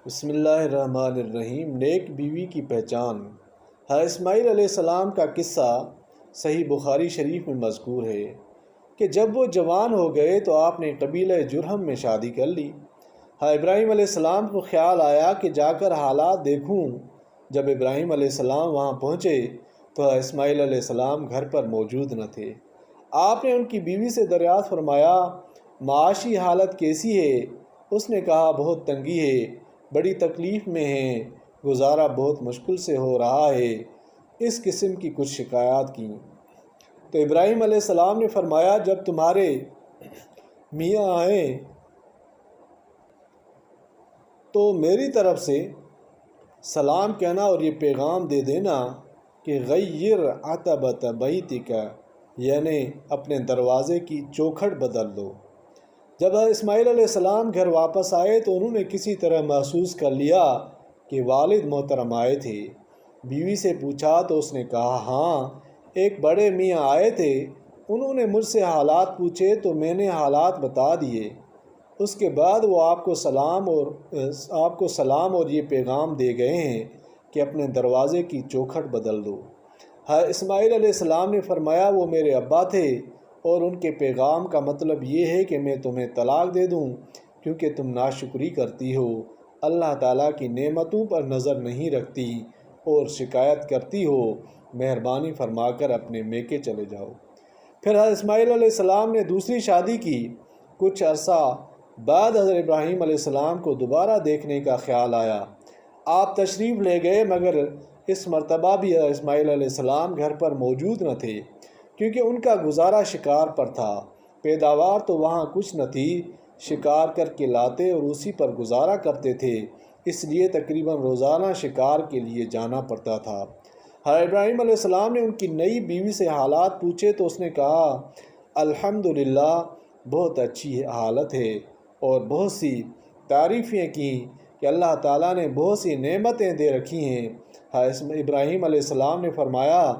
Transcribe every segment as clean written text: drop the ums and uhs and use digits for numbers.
بسم اللہ الرحمن الرحیم۔ نیک بیوی کی پہچان۔ اسماعیل علیہ السلام کا قصہ صحیح بخاری شریف میں مذکور ہے کہ جب وہ جوان ہو گئے تو آپ نے قبیلہ جرہم میں شادی کر لی۔ ابراہیم علیہ السلام کو خیال آیا کہ جا کر حالات دیکھوں۔ جب ابراہیم علیہ السلام وہاں پہنچے تو اسماعیل علیہ السلام گھر پر موجود نہ تھے۔ آپ نے ان کی بیوی سے دریافت فرمایا، معاشی حالت کیسی ہے؟ اس نے کہا، بہت تنگی ہے، بڑی تکلیف میں ہیں، گزارا بہت مشکل سے ہو رہا ہے۔ اس قسم کی کچھ شکایات کیں تو ابراہیم علیہ السلام نے فرمایا، جب تمہارے میاں آئیں تو میری طرف سے سلام کہنا اور یہ پیغام دے دینا کہ غیر عتبۃ بیتک، یعنی اپنے دروازے کی چوکھٹ بدل دو۔ جب اسماعیل علیہ السلام گھر واپس آئے تو انہوں نے کسی طرح محسوس کر لیا کہ والد محترم آئے تھے۔ بیوی سے پوچھا تو اس نے کہا، ہاں، ایک بڑے میاں آئے تھے، انہوں نے مجھ سے حالات پوچھے تو میں نے حالات بتا دیے۔ اس کے بعد وہ آپ کو سلام اور یہ پیغام دے گئے ہیں کہ اپنے دروازے کی چوکھٹ بدل دو۔ اسماعیل علیہ السلام نے فرمایا، وہ میرے ابا تھے اور ان کے پیغام کا مطلب یہ ہے کہ میں تمہیں طلاق دے دوں کیونکہ تم ناشکری کرتی ہو، اللہ تعالیٰ کی نعمتوں پر نظر نہیں رکھتی اور شکایت کرتی ہو، مہربانی فرما کر اپنے میکے چلے جاؤ۔ پھر حضرت اسماعیل علیہ السلام نے دوسری شادی کی۔ کچھ عرصہ بعد حضرت ابراہیم علیہ السلام کو دوبارہ دیکھنے کا خیال آیا۔ آپ تشریف لے گئے، مگر اس مرتبہ بھی حضرت اسماعیل علیہ السلام گھر پر موجود نہ تھے کیونکہ ان کا گزارا شکار پر تھا۔ پیداوار تو وہاں کچھ نہ تھی، شکار کر کے لاتے اور اسی پر گزارا کرتے تھے، اس لیے تقریباً روزانہ شکار کے لیے جانا پڑتا تھا۔ حضرت ابراہیم علیہ السلام نے ان کی نئی بیوی سے حالات پوچھے تو اس نے کہا، الحمدللہ، بہت اچھی حالت ہے، اور بہت سی تعریفیں کیں کہ اللہ تعالیٰ نے بہت سی نعمتیں دے رکھی ہیں۔ حضرت ابراہیم علیہ السلام نے فرمایا،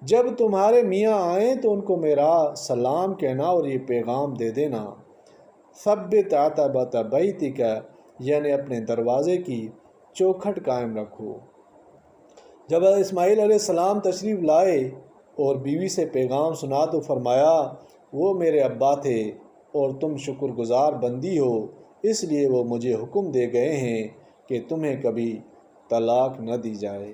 جب تمہارے میاں آئیں تو ان کو میرا سلام کہنا اور یہ پیغام دے دینا، ثبت عتبۃ بیتک، یعنی اپنے دروازے کی چوکھٹ قائم رکھو۔ جب اسماعیل علیہ السلام تشریف لائے اور بیوی سے پیغام سنا تو فرمایا، وہ میرے ابا تھے اور تم شکر گزار بندی ہو، اس لیے وہ مجھے حکم دے گئے ہیں کہ تمہیں کبھی طلاق نہ دی جائے۔